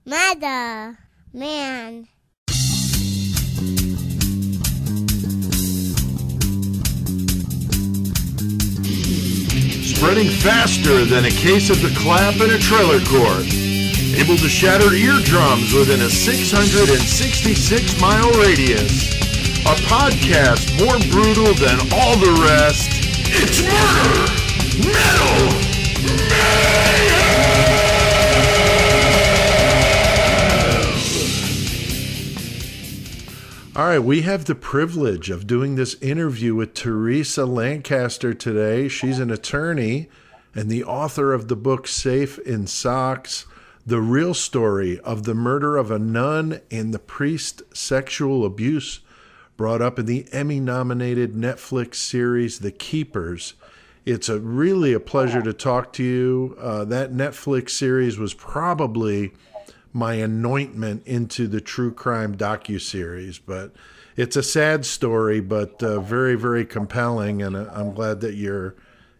Mother, man. Spreading faster than a case of the clap in a trailer court. Able to shatter eardrums within a 666-mile radius. A podcast more brutal than all the rest. It's Murder Metal Mayhem! All right, we have the privilege of doing this interview with Teresa Lancaster today. She's an attorney and the author of the book Safe in Socks, the real story of the murder of a nun and the priest's sexual abuse brought up in the Emmy-nominated Netflix series The Keepers. It's really a pleasure to talk to you. That Netflix series was probably my anointment into the true crime docuseries, but it's a sad story, but very, very compelling, and I'm glad that you're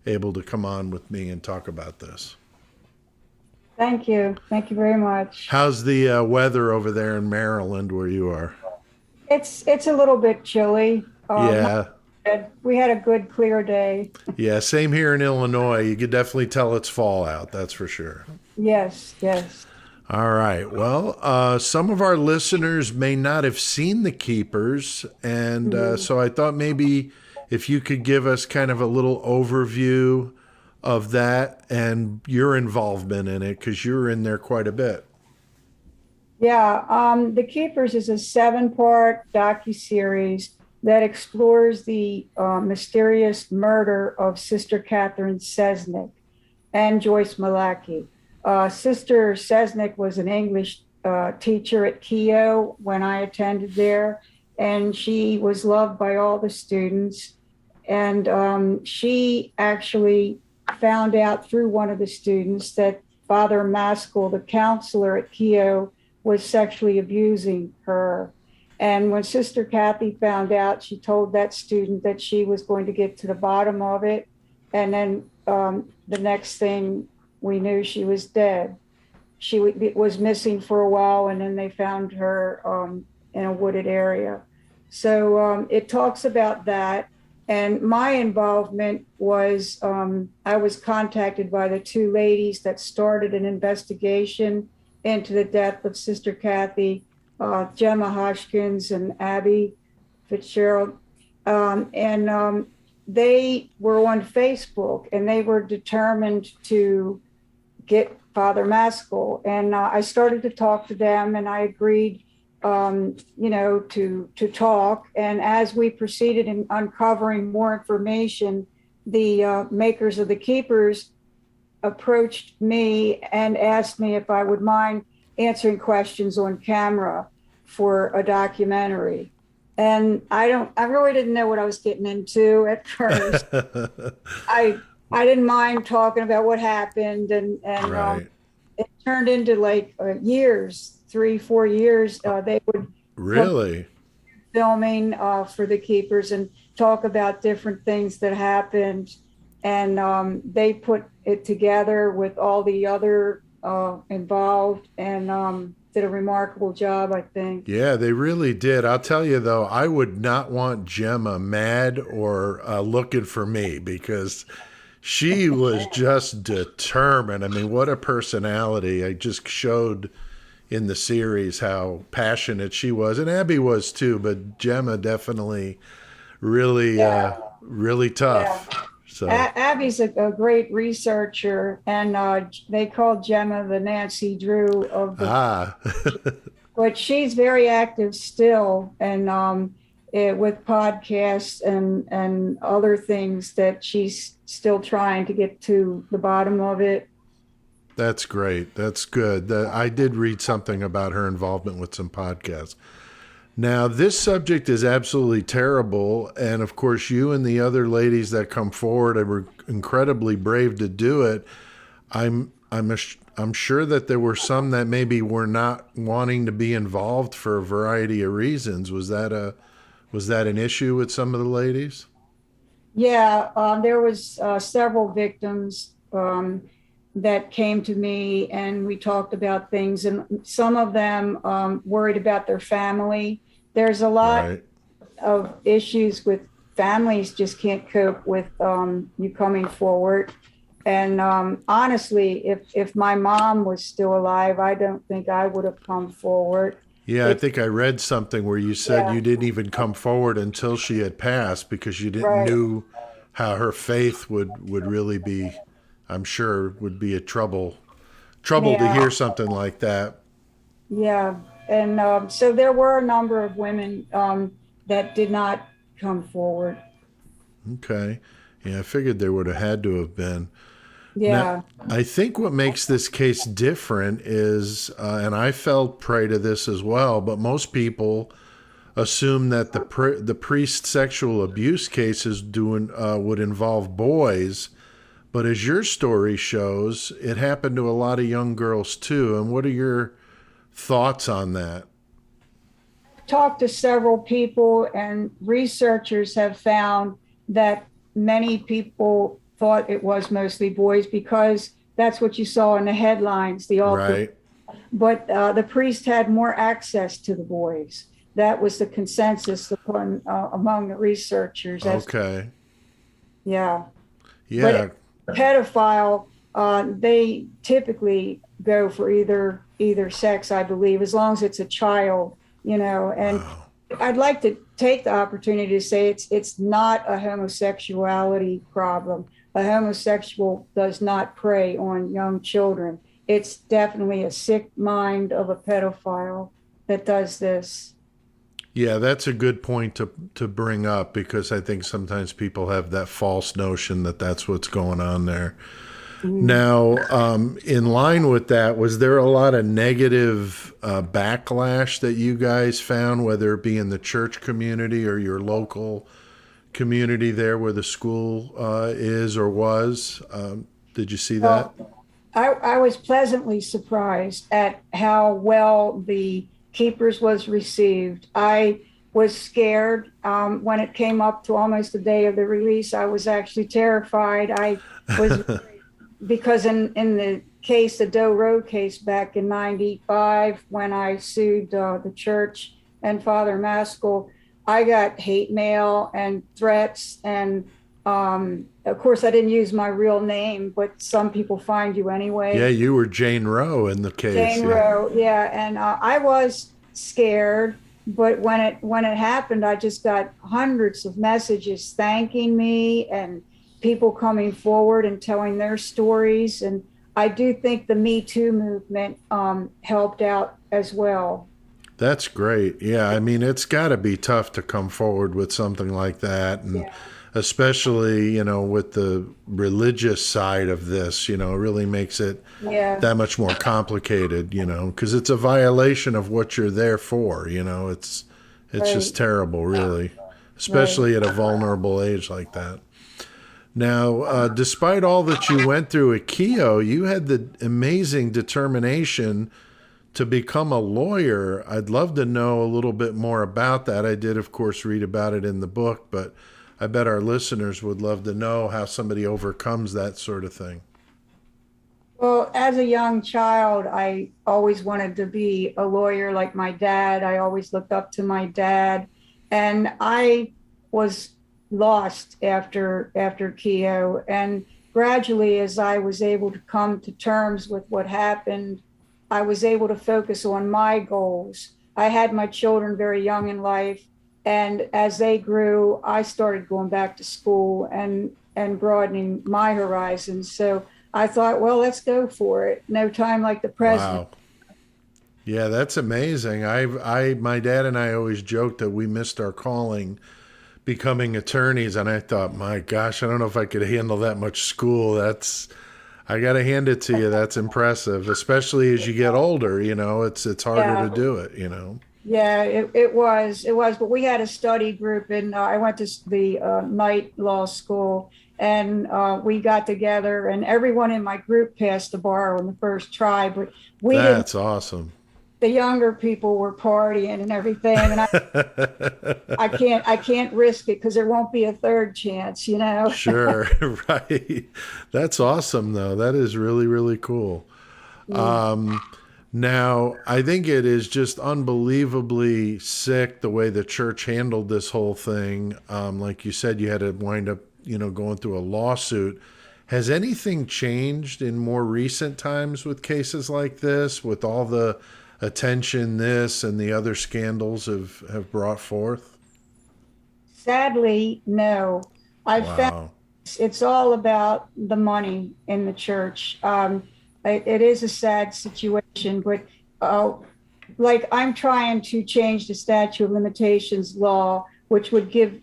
able to come on with me and talk about this. Thank you. Thank you very much. How's the weather over there in Maryland where you are? It's a little bit chilly. Yeah. We had a good clear day. Yeah, same here in Illinois. You could definitely tell it's fall out, that's for sure. Yes. All right. Well, some of our listeners may not have seen The Keepers, and so I thought maybe if you could give us kind of a little overview of that and your involvement in it, because you're in there quite a bit. Yeah. The Keepers is a 7-part docuseries that explores the mysterious murder of Sister Catherine Sesnick and Joyce Malachy. Sister Sesnick was an English teacher at Keough when I attended there, and she was loved by all the students. And she actually found out through one of the students that Father Maskell, the counselor at Keough, was sexually abusing her. And when Sister Kathy found out, she told that student that she was going to get to the bottom of it. And then the next thing we knew, she was dead. She was missing for a while, and then they found her in a wooded area. So it talks about that. And my involvement was, I was contacted by the two ladies that started an investigation into the death of Sister Kathy, Gemma Hodgkins and Abby Fitzgerald. And they were on Facebook, and they were determined to get Father Maskell. And I started to talk to them, and I agreed, to talk. And as we proceeded in uncovering more information, the makers of The Keepers approached me and asked me if I would mind answering questions on camera for a documentary. And I really didn't know what I was getting into at first. I didn't mind talking about what happened, and Right. It turned into like years, 3-4 years. They would Really? filming for The Keepers and talk about different things that happened, and they put it together with all the other involved, and did a remarkable job, I think. Yeah, they really did. I'll tell you, though, I would not want Gemma mad or looking for me, because she was just determined. I mean, what a personality. I just showed in the series how passionate she was. And Abby was too, but Gemma definitely really, really tough. Yeah. So Abby's a great researcher, and they call Gemma the Nancy Drew of the... But she's very active still, and with podcasts and other things that she's still trying to get to the bottom of it. That's great. That's good. I did read something about her involvement with some podcasts. Now, this subject is absolutely terrible, and of course, you and the other ladies that come forward were incredibly brave to do it. I'm sure that there were some that maybe were not wanting to be involved for a variety of reasons. Was that an issue with some of the ladies? Yeah, there was several victims. that came to me, and we talked about things, and some of them worried about their family. There's a lot Right. of issues with families just can't cope with you coming forward. And honestly, if my mom was still alive, I don't think I would have come forward. Yeah, I It's think I read something where you said yeah, you didn't even come forward until she had passed because you didn't right. knew how her faith would really be. I'm sure would be a trouble to Yeah, hear something like that. yeah. And so there were a number of women that did not come forward. Okay. Yeah, I figured there would have had to have been. Now, Yeah. I think what makes this case different is, and I fell prey to this as well, but most people assume that the priest sexual abuse cases would involve boys, but as your story shows, it happened to a lot of young girls too. And what are your thoughts on that? Talked to several people, and researchers have found that many people thought it was mostly boys because that's what you saw in the headlines, the altar. Right? But the priest had more access to the boys. That was the consensus among the researchers. As Okay. yeah, Yeah. but pedophile, they typically go for either sex, I believe, as long as it's a child, And Wow. I'd like to take the opportunity to say it's not a homosexuality problem. A homosexual does not prey on young children. It's definitely a sick mind of a pedophile that does this. Yeah, that's a good point to bring up because I think sometimes people have that false notion that that's what's going on there. Mhm. Now, in line with that, was there a lot of negative backlash that you guys found, whether it be in the church community or your local community there where the school is or was? Did you see that? Well, I was pleasantly surprised at how well the Keepers was received. I was scared when it came up to almost the day of the release. I was actually terrified. I was because in the case, the Doe Road case back in '95, when I sued the church and Father Maskell, I got hate mail and threats. And of course, I didn't use my real name, but some people find you Yeah, anyway. you were Jane Roe in the case. Jane Yeah. Roe, yeah. And I was scared. But when it happened, I just got hundreds of messages thanking me and people coming forward and telling their stories. And I do think the Me Too movement helped out as well. That's great. Yeah, I mean, it's got to be tough to come forward with something like that. And Yeah, especially, with the religious side of this, it really makes it yeah, that much more complicated, because it's a violation of what you're there for, it's right, just terrible, really, right. especially at a vulnerable age like that. Now, despite all that you went through at Keough, you had the amazing determination to become a lawyer. I'd love to know a little bit more about that. I did, of course, read about it in the book, but I bet our listeners would love to know how somebody overcomes that sort of thing. Well, as a young child, I always wanted to be a lawyer like my dad. I always looked up to my dad, and I was lost after Keough. And gradually, as I was able to come to terms with what happened, I was able to focus on my goals. I had my children very young in life, and as they grew, I started going back to school and broadening my horizons. So I thought, well, let's go for it. No time like the present. Wow. Yeah, that's amazing. My dad and I always joked that we missed our calling becoming attorneys, and I thought, my gosh, I don't know if I could handle that much school. I got to hand it to you. That's impressive, especially as you get older. It's harder to Yeah, do it. yeah, it was. But we had a study group, and I went to the night law school, and we got together, and everyone in my group passed the bar on the first try, but we didn't. That's awesome. the younger people were partying and everything, and I can't risk it because there won't be a third chance, you know. Sure, right. That's awesome, though. That is really, really cool. Mm. Now, I think it is just unbelievably sick the way the church handled this whole thing. Like you said, you had to wind up, going through a lawsuit. Has anything changed in more recent times with cases like this, with all the attention this and the other scandals have brought forth? Sadly, no. I've found Wow. it's all about the money in the church. It is a sad situation, but uh, like I'm trying to change the statute of limitations law, which would give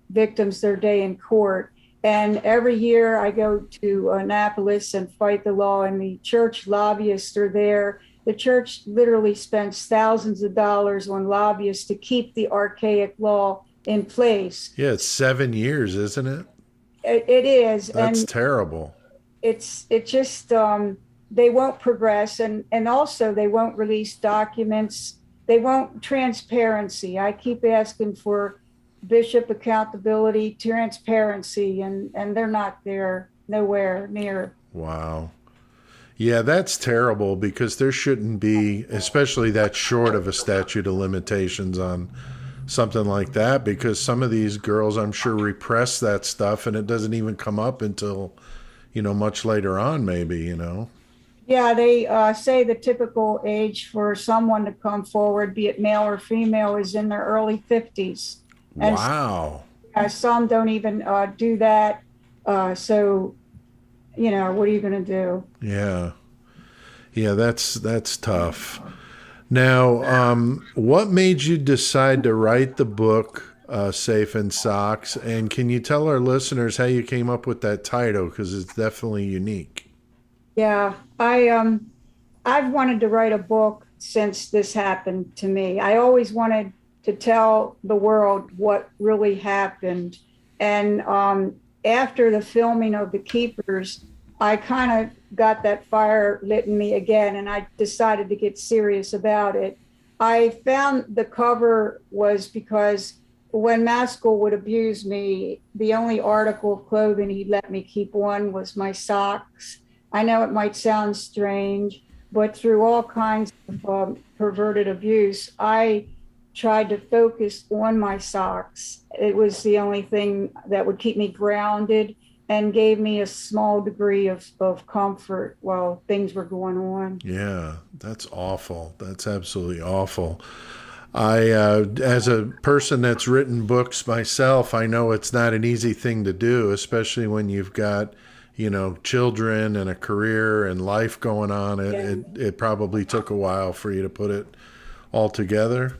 victims their day in court. And every year I go to Annapolis and fight the law, and the church lobbyists are there. The church literally spends thousands of dollars on lobbyists to keep the archaic law in place. Yeah, it's 7 years, isn't it? It is, That's and terrible. it just they won't progress, and also they won't release documents. They won't transparency. I keep asking for bishop accountability, transparency, and they're not there, nowhere near. Wow. Yeah, that's terrible because there shouldn't be, especially that short of a statute of limitations on something like that, because some of these girls, I'm sure, repress that stuff and it doesn't even come up until, much later on, maybe. Yeah, they say the typical age for someone to come forward, be it male or female, is in their early 50s. And Wow. some don't even do that. So, what are you going to do? Yeah. Yeah, that's tough. Now, what made you decide to write the book, Safe in Socks? And can you tell our listeners how you came up with that title? Because it's definitely unique. Yeah, I've wanted to write a book since this happened to me. I always wanted to tell the world what really happened. And after the filming of The Keepers, I kind of got that fire lit in me again, and I decided to get serious about it. I found the cover was because when Maskell would abuse me, the only article of clothing he'd let me keep on was my socks. I know it might sound strange, but through all kinds of perverted abuse, I tried to focus on my socks. It was the only thing that would keep me grounded and gave me a small degree of comfort while things were going on. Yeah, that's awful. That's absolutely awful. As a person that's written books myself, I know it's not an easy thing to do, especially when you've got, children and a career and life going on. It probably took a while for you to put it all together.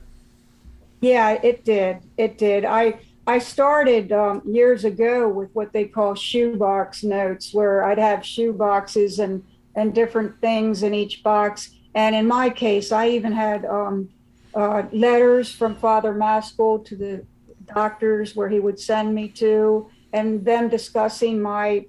Yeah, it did. It did. I started years ago with what they call shoebox notes, where I'd have shoe boxes and different things in each box. And in my case, I even had letters from Father Maskell to the doctors where he would send me to, and them discussing my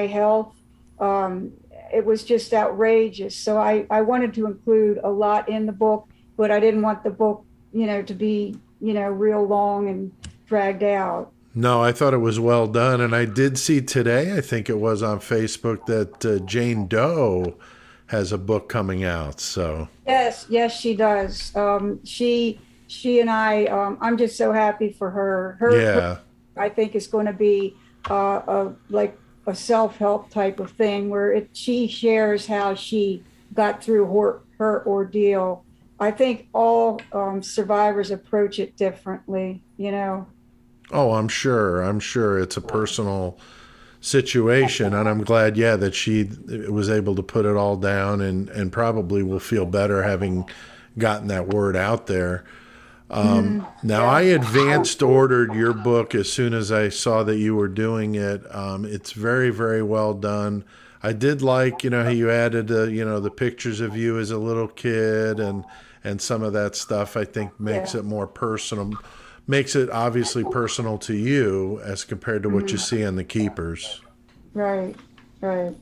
health. It was just outrageous. So I wanted to include a lot in the book, but I didn't want the book, to be, real long and dragged out. No, I thought it was well done. And I did see today, I think it was on Facebook, that Jane Doe has a book coming out. So Yes, she does. She and I'm just so happy for her. yeah. I think is going to be like a self-help type of thing where she shares how she got through her ordeal. I think all survivors approach it differently. Oh, I'm sure. I'm sure it's a personal situation, and I'm glad, yeah, that she was able to put it all down, and probably will feel better having gotten that word out there. Now, I advanced ordered your book as soon as I saw that you were doing it. It's very, very well done. I did like, how you added, the pictures of you as a little kid and some of that stuff. I think makes it more personal, makes it obviously personal to you as compared to what you see on The Keepers. Right, right.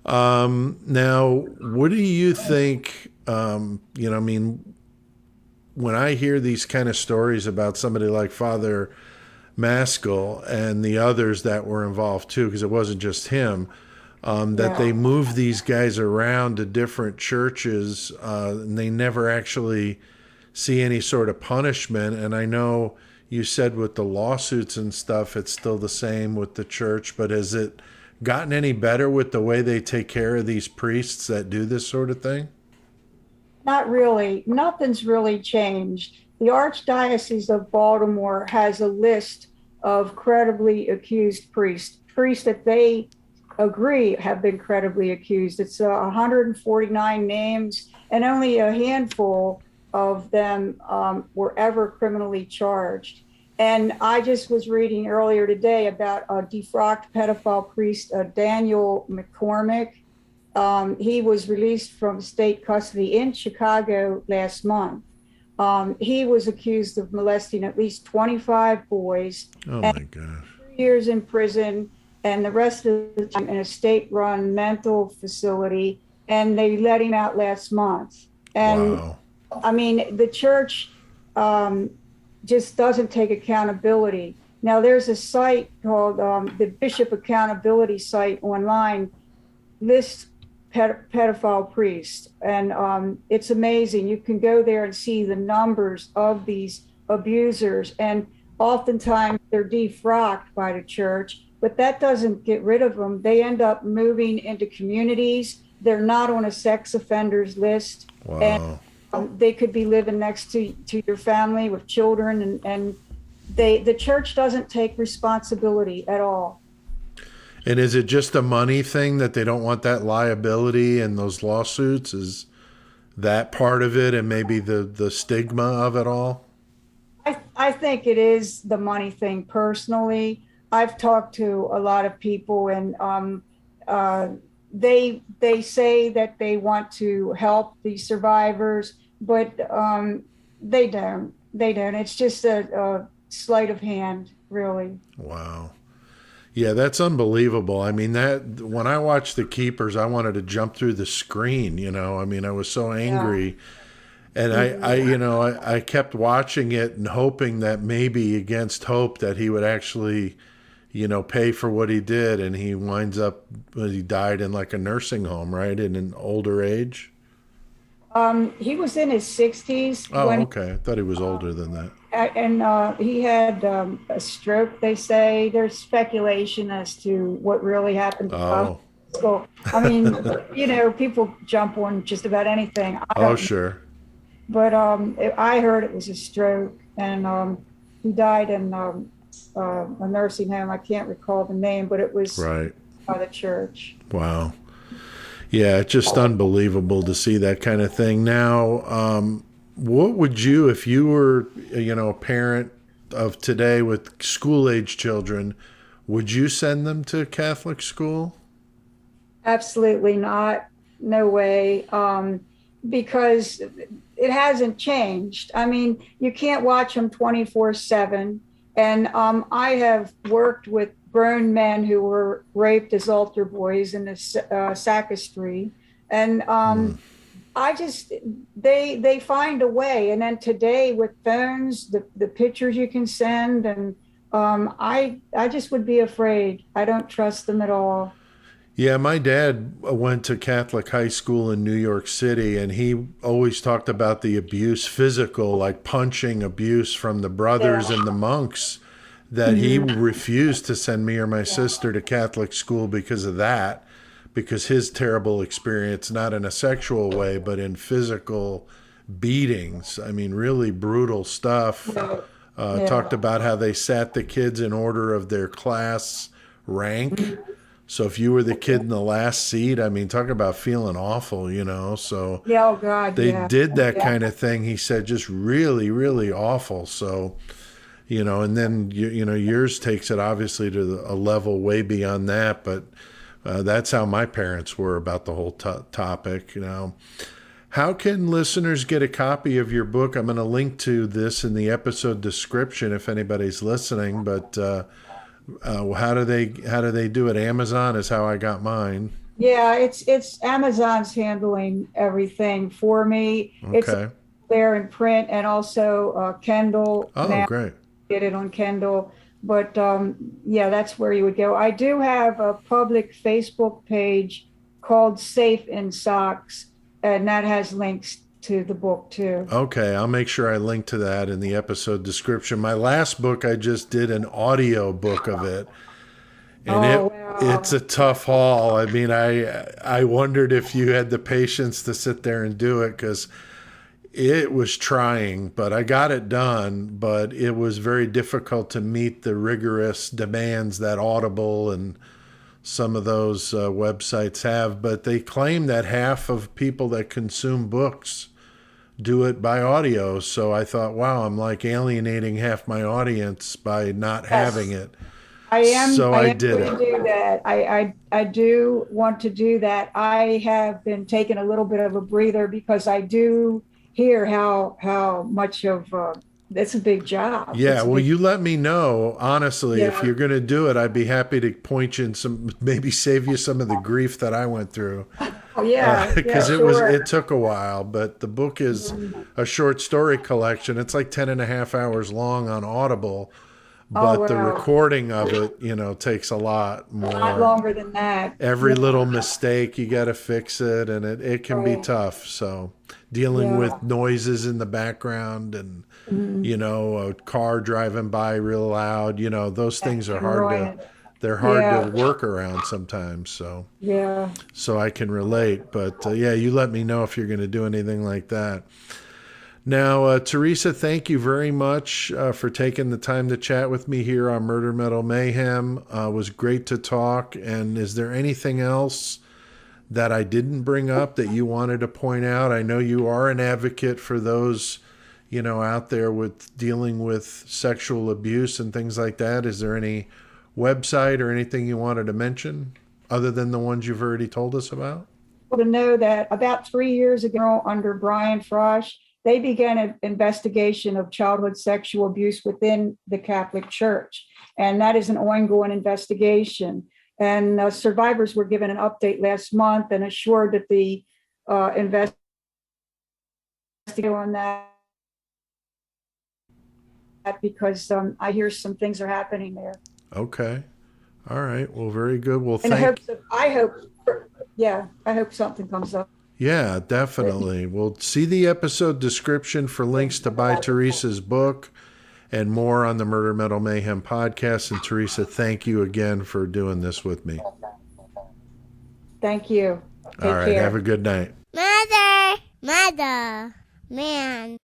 Now, what do you think You know, I mean, when I hear these kind of stories about somebody like Father Maskell and the others that were involved too, because it wasn't just him, that they moved these guys around to different churches, and they never actually see any sort of punishment. And I know you said with the lawsuits and stuff, it's still the same with the church, but has it gotten any better with the way they take care of these priests that do this sort of thing? Not really. Nothing's really changed. The Archdiocese of Baltimore has a list of credibly accused priests that they agree have been credibly accused. It's 149 names, and only a handful of them were ever criminally charged. And I just was reading earlier today about a defrocked pedophile priest, Daniel McCormick. He was released from state custody in Chicago last month. He was accused of molesting at least 25 boys. Oh my gosh. 3 years in prison, and the rest of the time in a state-run mental facility, and they let him out last month. And wow. I mean, the church just doesn't take accountability. Now, there's a site called the Bishop Accountability site online, lists pedophile priests, and it's amazing. You can go there and see the numbers of these abusers, and oftentimes they're defrocked by the church, but that doesn't get rid of them. They end up moving into communities. They're not on a sex offenders list. Wow. And they could be living next to your family with children, and the church doesn't take responsibility at all. And is it just a money thing that they don't want that liability and those lawsuits? Is that part of it, and maybe the stigma of it all? I think it is the money thing personally. I've talked to a lot of people, and they say that they want to help the survivors, but they don't. It's just a sleight of hand, really. Wow. Yeah, that's unbelievable. I mean, that when I watched The Keepers, I wanted to jump through the screen, you know. I mean, I was so angry. Yeah. And I kept watching it and hoping that maybe against hope that he would actually, pay for what he did. And he winds up, he died in like a nursing home, right? In an older age. He was in his 60s. Oh, okay. I thought he was older than that. And he had a stroke, they say. There's speculation as to what really happened to him. So, I mean, people jump on just about anything. Sure. But I heard it was a stroke, and he died in a nursing home. I can't recall the name, but it was right by the church. Wow. Yeah, it's just unbelievable to see that kind of thing. Now, what would you, if you were, a parent of today with school-age children, would you send them to Catholic school? Absolutely not. No way. Because it hasn't changed. I mean, you can't watch them 24/7. And I have worked with grown men who were raped as altar boys in the sacristy. And they find a way. And then today with phones, the pictures you can send, and I just would be afraid. I don't trust them at all. Yeah, my dad went to Catholic high school in New York City, and he always talked about the abuse, physical, like punching abuse from the brothers and the monks, that he refused to send me or my sister to Catholic school because of that, because his terrible experience, not in a sexual way, but in physical beatings. I mean, really brutal stuff. Talked about how they sat the kids in order of their class rank. So if you were the kid in the last seat, I mean, talk about feeling awful, So oh God, they did that kind of thing. He said, just really, really awful. So, and then yours takes it obviously to a level way beyond that. But that's how my parents were about the whole topic. How can listeners get a copy of your book? I'm going to link to this in the episode description if anybody's listening. But how do they do it? Amazon is how I got mine. Yeah, it's Amazon's handling everything for me. It's Okay. there in print and also Kindle Oh, now. great. Get it on Kindle. But yeah, that's where you would go. I do have a public Facebook page called Safe in Socks, and that has links to the book too. Okay, I'll make sure I link to that in the episode description. My last book, I just did an audio book of it, and Oh, it's a wow. tough haul. I mean, I wondered if you had the patience to sit there and do it because it was trying, but I got it done. But it was very difficult to meet the rigorous demands that Audible and some of those websites have. But they claim that half of people that consume books do it by audio. So I thought, wow, I'm like alienating half my audience by not having Yes. it. I am So I I am did going it. to do that. I do want to do that. I have been taking a little bit of a breather because I do hear how much of it's a big job. Yeah, It's a well, big you let me know. Honestly, if yeah. you're going to do it, I'd be happy to point you in some, maybe save you some of the grief that I went through. Oh yeah, yeah, Because it sure. took a while, but the book is a short story collection. It's like 10 and a half hours long on Audible, Oh but the wow. recording of it, takes a lot A lot more. longer than that. Every Yeah, little mistake, you got to fix it, and it can be right. tough. So dealing Yeah. with noises in the background and Mhm. a car driving by real loud, those That things are can hard ruin to it. they're hard to Yeah, work around sometimes. yeah. So I can relate. But yeah, you let me know if you're going to do anything like that. Now, Teresa, thank you very much for taking the time to chat with me here on Murder Metal Mayhem. It was great to talk. And is there anything else that I didn't bring up that you wanted to point out? I know you are an advocate for those, out there with dealing with sexual abuse and things like that. Is there any website or anything you wanted to mention other than the ones you've already told us about? To know that about 3 years ago, under Brian Frosh, they began an investigation of childhood sexual abuse within the Catholic Church. And that is an ongoing investigation. And survivors were given an update last month and assured that the investigation on that because I hear some things are happening there. Okay. All right. Well, very good. Well, In the thank. hopes of, yeah, I hope something comes up. Yeah, definitely. We'll see the episode description for links to buy Teresa's book and more on the Murder Metal Mayhem podcast. And Teresa, thank you again for doing this with me. Thank you. All Take right. Have care. a good night. Mother, man.